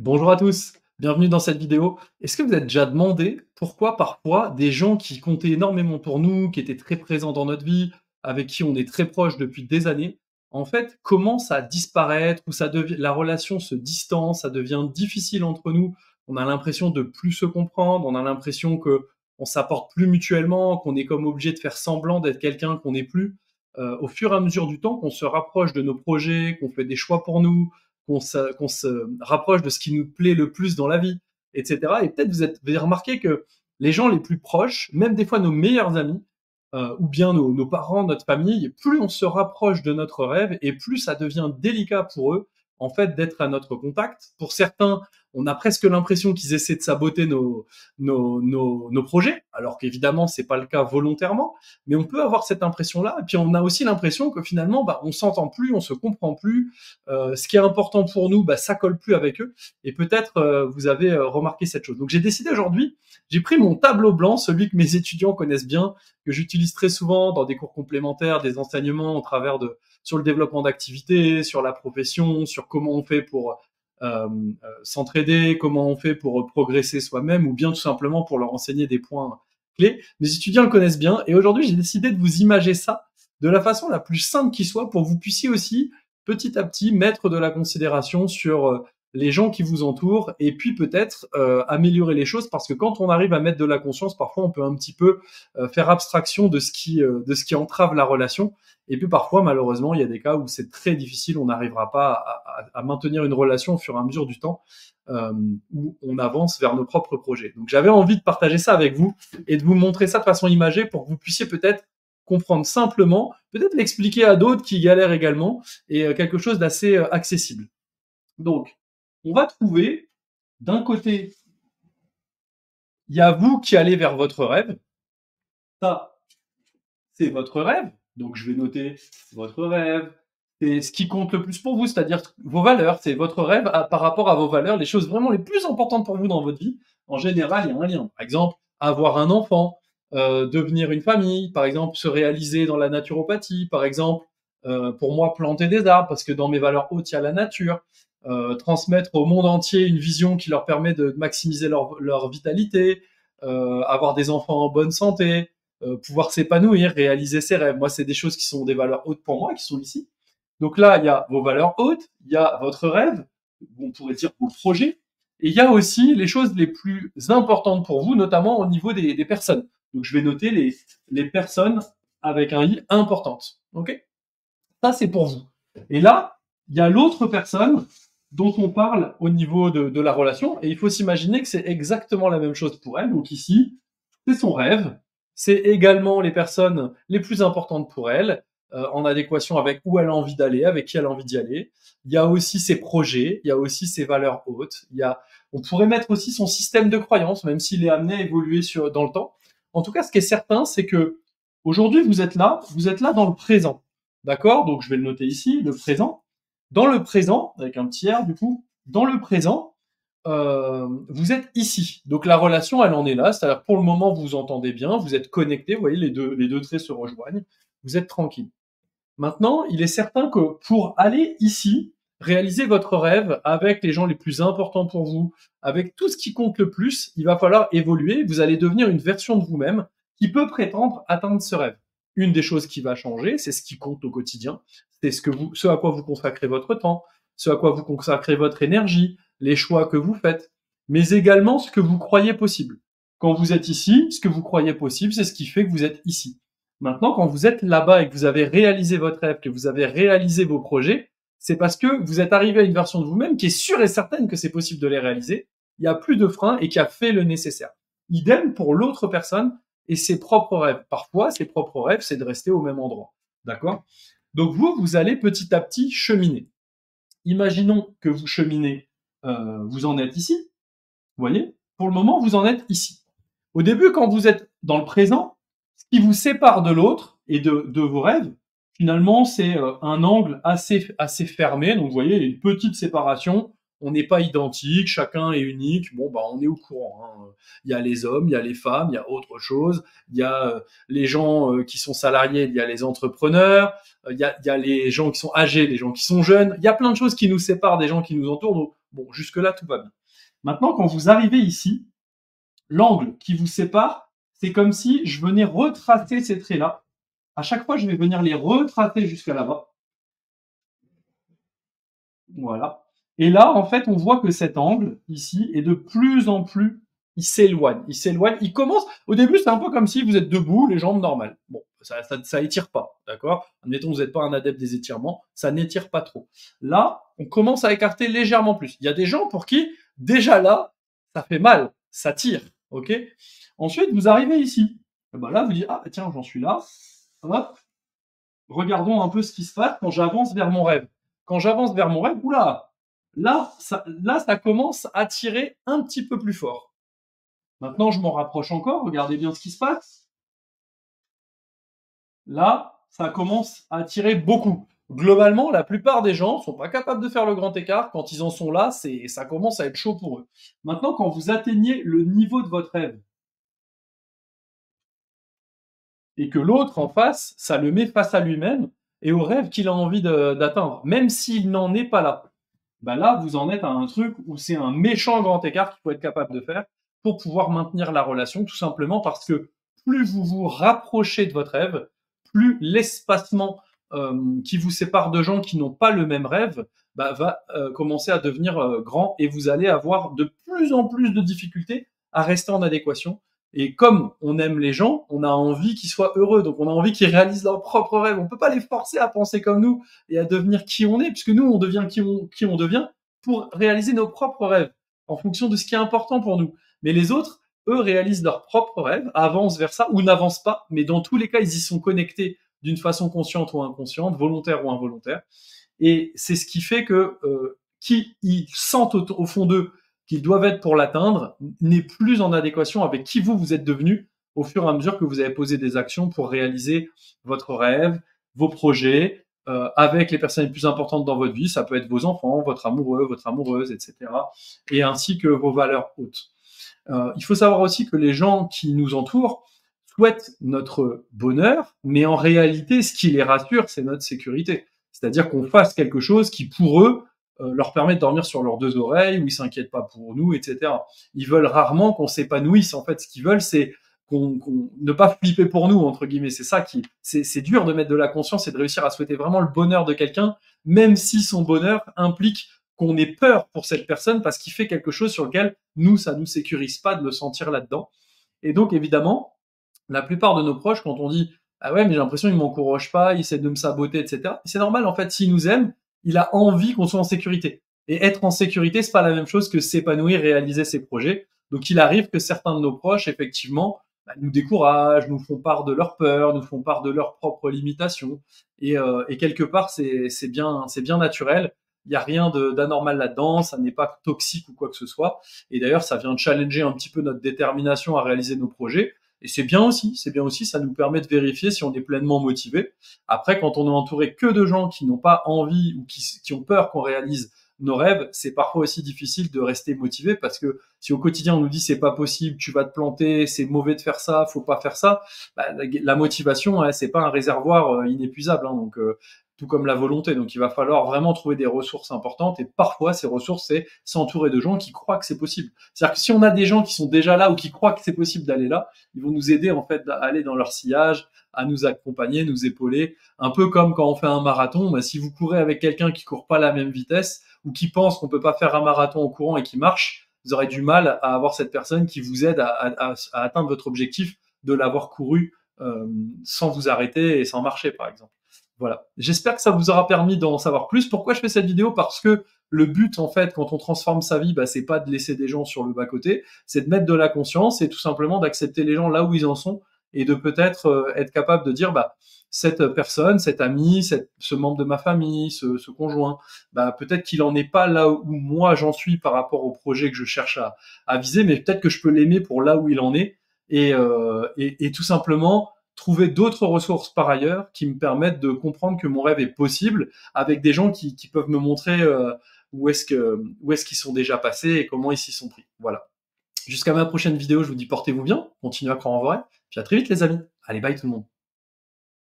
Bonjour à tous, bienvenue dans cette vidéo. Est-ce que vous êtes déjà demandé pourquoi parfois des gens qui comptaient énormément pour nous, qui étaient très présents dans notre vie, avec qui on est très proche depuis des années, en fait, commencent à disparaître ou la relation se distance, ça devient difficile entre nous. On a l'impression de plus se comprendre, on a l'impression que on s'apporte plus mutuellement, qu'on est comme obligé de faire semblant d'être quelqu'un qu'on n'est plus. Au fur et à mesure du temps, qu'on se rapproche de nos projets, qu'on fait des choix pour nous, qu'on se rapproche de ce qui nous plaît le plus dans la vie, etc. Et peut-être vous avez remarqué que les gens les plus proches, même des fois nos meilleurs amis, ou bien nos parents, notre famille, plus on se rapproche de notre rêve et plus ça devient délicat pour eux, en fait, d'être à notre contact. Pour certains, on a presque l'impression qu'ils essaient de saboter nos projets, alors qu'évidemment, c'est pas le cas volontairement, mais on peut avoir cette impression-là. Et puis, on a aussi l'impression que finalement, on s'entend plus, on se comprend plus. Ce qui est important pour nous, ça colle plus avec eux. Et peut-être vous avez remarqué cette chose. Donc, j'ai décidé aujourd'hui, j'ai pris mon tableau blanc, celui que mes étudiants connaissent bien, que j'utilise très souvent dans des cours complémentaires, des enseignements au travers sur le développement d'activités, sur la profession, sur comment on fait pour s'entraider, comment on fait pour progresser soi-même, ou bien tout simplement pour leur enseigner des points clés. Mes étudiants le connaissent bien, et aujourd'hui j'ai décidé de vous imager ça de la façon la plus simple qui soit pour que vous puissiez aussi petit à petit mettre de la considération sur les gens qui vous entourent et puis peut-être améliorer les choses parce que quand on arrive à mettre de la conscience, parfois on peut un petit peu faire abstraction de ce qui entrave la relation. Et puis parfois, malheureusement, il y a des cas où c'est très difficile, on n'arrivera pas à maintenir une relation au fur et à mesure du temps, où on avance vers nos propres projets. Donc j'avais envie de partager ça avec vous et de vous montrer ça de façon imagée pour que vous puissiez peut-être comprendre simplement, peut-être l'expliquer à d'autres qui galèrent également, et quelque chose d'assez accessible. Donc, on va trouver, d'un côté, il y a vous qui allez vers votre rêve. Ça, c'est votre rêve. Donc, je vais noter votre rêve. C'est ce qui compte le plus pour vous, c'est-à-dire vos valeurs. C'est votre rêve par rapport à vos valeurs, les choses vraiment les plus importantes pour vous dans votre vie. En général, il y a un lien. Par exemple, avoir un enfant, devenir une famille, par exemple, se réaliser dans la naturopathie, par exemple, pour moi, planter des arbres, parce que dans mes valeurs hautes, il y a la nature. Transmettre au monde entier une vision qui leur permet de maximiser leur vitalité, avoir des enfants en bonne santé, pouvoir s'épanouir, réaliser ses rêves. Moi, c'est des choses qui sont des valeurs hautes pour moi, qui sont ici. Donc là, il y a vos valeurs hautes, il y a votre rêve, on pourrait dire vos projets, et il y a aussi les choses les plus importantes pour vous, notamment au niveau des personnes. Donc je vais noter les personnes avec un i importantes. Ok? Ça, c'est pour vous. Et là, il y a l'autre personne dont on parle au niveau de la relation, et il faut s'imaginer que c'est exactement la même chose pour elle. Donc ici, c'est son rêve, c'est également les personnes les plus importantes pour elle, en adéquation avec où elle a envie d'aller, avec qui elle a envie d'y aller. Il y a aussi ses projets, il y a aussi ses valeurs hautes, on pourrait mettre aussi son système de croyance, même s'il est amené à évoluer dans le temps. En tout cas, ce qui est certain, c'est que aujourd'hui, vous êtes là dans le présent. D'accord? Donc, je vais le noter ici, le présent. Dans le présent, avec un petit R du coup, dans le présent, vous êtes ici. Donc la relation, elle en est là. C'est-à-dire pour le moment, vous vous entendez bien, vous êtes connectés, vous voyez, les deux traits se rejoignent, vous êtes tranquille. Maintenant, il est certain que pour aller ici, réaliser votre rêve avec les gens les plus importants pour vous, avec tout ce qui compte le plus, il va falloir évoluer. Vous allez devenir une version de vous-même qui peut prétendre atteindre ce rêve. Une des choses qui va changer, c'est ce qui compte au quotidien, c'est ce à quoi vous consacrez votre temps, ce à quoi vous consacrez votre énergie, les choix que vous faites, mais également ce que vous croyez possible. Quand vous êtes ici, ce que vous croyez possible, c'est ce qui fait que vous êtes ici. Maintenant, quand vous êtes là-bas et que vous avez réalisé votre rêve, que vous avez réalisé vos projets, c'est parce que vous êtes arrivé à une version de vous-même qui est sûre et certaine que c'est possible de les réaliser. Il n'y a plus de frein et qui a fait le nécessaire. Idem pour l'autre personne et ses propres rêves. Parfois, ses propres rêves, c'est de rester au même endroit. D'accord? Donc vous allez petit à petit cheminer. Imaginons que vous cheminez, vous en êtes ici. Vous voyez? Pour le moment, vous en êtes ici. Au début, quand vous êtes dans le présent, ce qui vous sépare de l'autre et de vos rêves, finalement, c'est un angle assez fermé. Donc, vous voyez, il y a une petite séparation. On n'est pas identique, chacun est unique. Bon, on est au courant. Hein. Il y a les hommes, il y a les femmes, il y a autre chose. Il y a les gens qui sont salariés, il y a les entrepreneurs, il y a les gens qui sont âgés, les gens qui sont jeunes. Il y a plein de choses qui nous séparent des gens qui nous entourent. Donc, Bon, jusque-là, tout va bien. Maintenant, quand vous arrivez ici, l'angle qui vous sépare, c'est comme si je venais retracer ces traits-là. À chaque fois, je vais venir les retracer jusqu'à là-bas. Voilà. Et là, en fait, on voit que cet angle, ici, est de plus en plus, il s'éloigne. Il s'éloigne. Il commence, au début, c'est un peu comme si vous êtes debout, les jambes normales. Bon, ça étire pas, d'accord? Admettons, vous n'êtes pas un adepte des étirements, ça n'étire pas trop. Là, on commence à écarter légèrement plus. Il y a des gens pour qui, déjà là, ça fait mal, ça tire, ok? Ensuite, vous arrivez ici. Et ben là, vous dites, ah, tiens, j'en suis là. Hop. Regardons un peu ce qui se passe quand j'avance vers mon rêve. Quand j'avance vers mon rêve, oula, là, ça commence à tirer un petit peu plus fort. Maintenant, je m'en rapproche encore. Regardez bien ce qui se passe. Là, ça commence à tirer beaucoup. Globalement, la plupart des gens sont pas capables de faire le grand écart. Quand ils en sont là, ça commence à être chaud pour eux. Maintenant, quand vous atteignez le niveau de votre rêve et que l'autre en face, ça le met face à lui-même et au rêve qu'il a envie d'atteindre, même s'il n'en est pas là. Ben là, vous en êtes à un truc où c'est un méchant grand écart qu'il faut être capable de faire pour pouvoir maintenir la relation, tout simplement parce que plus vous vous rapprochez de votre rêve, plus l'espacement qui vous sépare de gens qui n'ont pas le même rêve va commencer à devenir grand et vous allez avoir de plus en plus de difficultés à rester en adéquation. Et comme on aime les gens, on a envie qu'ils soient heureux, donc on a envie qu'ils réalisent leurs propres rêves. On peut pas les forcer à penser comme nous et à devenir qui on est, puisque nous, on devient qui on devient pour réaliser nos propres rêves, en fonction de ce qui est important pour nous. Mais les autres, eux, réalisent leurs propres rêves, avancent vers ça, ou n'avancent pas, mais dans tous les cas, ils y sont connectés d'une façon consciente ou inconsciente, volontaire ou involontaire. Et c'est ce qui fait que qui ils sentent au fond d'eux qu'ils doivent être pour l'atteindre n'est plus en adéquation avec qui vous êtes devenu au fur et à mesure que vous avez posé des actions pour réaliser votre rêve, vos projets, avec les personnes les plus importantes dans votre vie. Ça peut être vos enfants, votre amoureux, votre amoureuse, etc. Et ainsi que vos valeurs hautes. Il faut savoir aussi que les gens qui nous entourent souhaitent notre bonheur, mais en réalité, ce qui les rassure, c'est notre sécurité. C'est-à-dire qu'on fasse quelque chose qui, pour eux, leur permet de dormir sur leurs deux oreilles, où ils s'inquiètent pas pour nous, etc. Ils veulent rarement qu'on s'épanouisse. En fait, ce qu'ils veulent, c'est ne pas flipper pour nous, entre guillemets. C'est ça qui, c'est dur de mettre de la conscience et de réussir à souhaiter vraiment le bonheur de quelqu'un, même si son bonheur implique qu'on ait peur pour cette personne parce qu'il fait quelque chose sur lequel nous, ça nous sécurise pas de le sentir là-dedans. Et donc, évidemment, la plupart de nos proches, quand on dit ah ouais, mais j'ai l'impression qu'il m'encourage pas, il essaie de me saboter, etc. C'est normal, en fait, s'il nous aime, il a envie qu'on soit en sécurité. Et être en sécurité, c'est pas la même chose que s'épanouir, réaliser ses projets. Donc, il arrive que certains de nos proches, effectivement, nous découragent, nous font part de leur peur, nous font part de leurs propres limitations. Et quelque part, c'est bien naturel. Il n'y a rien d'anormal là-dedans, ça n'est pas toxique ou quoi que ce soit. Et d'ailleurs, ça vient challenger un petit peu notre détermination à réaliser nos projets. Et c'est bien aussi, ça nous permet de vérifier si on est pleinement motivé. Après, quand on est entouré que de gens qui n'ont pas envie ou qui ont peur qu'on réalise nos rêves, c'est parfois aussi difficile de rester motivé parce que si au quotidien on nous dit c'est pas possible, tu vas te planter, c'est mauvais de faire ça, faut pas faire ça, la motivation, hein, c'est pas un réservoir inépuisable, hein, donc tout comme la volonté. Donc il va falloir vraiment trouver des ressources importantes et parfois ces ressources, c'est s'entourer de gens qui croient que c'est possible. C'est-à-dire que si on a des gens qui sont déjà là ou qui croient que c'est possible d'aller là, ils vont nous aider en fait à aller dans leur sillage, à nous accompagner, nous épauler. Un peu comme quand on fait un marathon, si vous courez avec quelqu'un qui court pas à la même vitesse ou qui pense qu'on peut pas faire un marathon au courant et qui marche, vous aurez du mal à avoir cette personne qui vous aide à atteindre votre objectif de l'avoir couru sans vous arrêter et sans marcher, par exemple. Voilà. J'espère que ça vous aura permis d'en savoir plus. Pourquoi je fais cette vidéo? Parce que le but, en fait, quand on transforme sa vie, c'est pas de laisser des gens sur le bas-côté, c'est de mettre de la conscience et tout simplement d'accepter les gens là où ils en sont et de peut-être être capable de dire, cette personne, cet ami, ce membre de ma famille, ce conjoint, peut-être qu'il en est pas là où moi j'en suis par rapport au projet que je cherche à viser, mais peut-être que je peux l'aimer pour là où il en est et tout simplement trouver d'autres ressources par ailleurs qui me permettent de comprendre que mon rêve est possible avec des gens qui peuvent me montrer où est-ce qu'ils sont déjà passés et comment ils s'y sont pris. Voilà. Jusqu'à ma prochaine vidéo, je vous dis portez-vous bien, continuez à croire en vos rêves, puis à très vite les amis. Allez, bye tout le monde.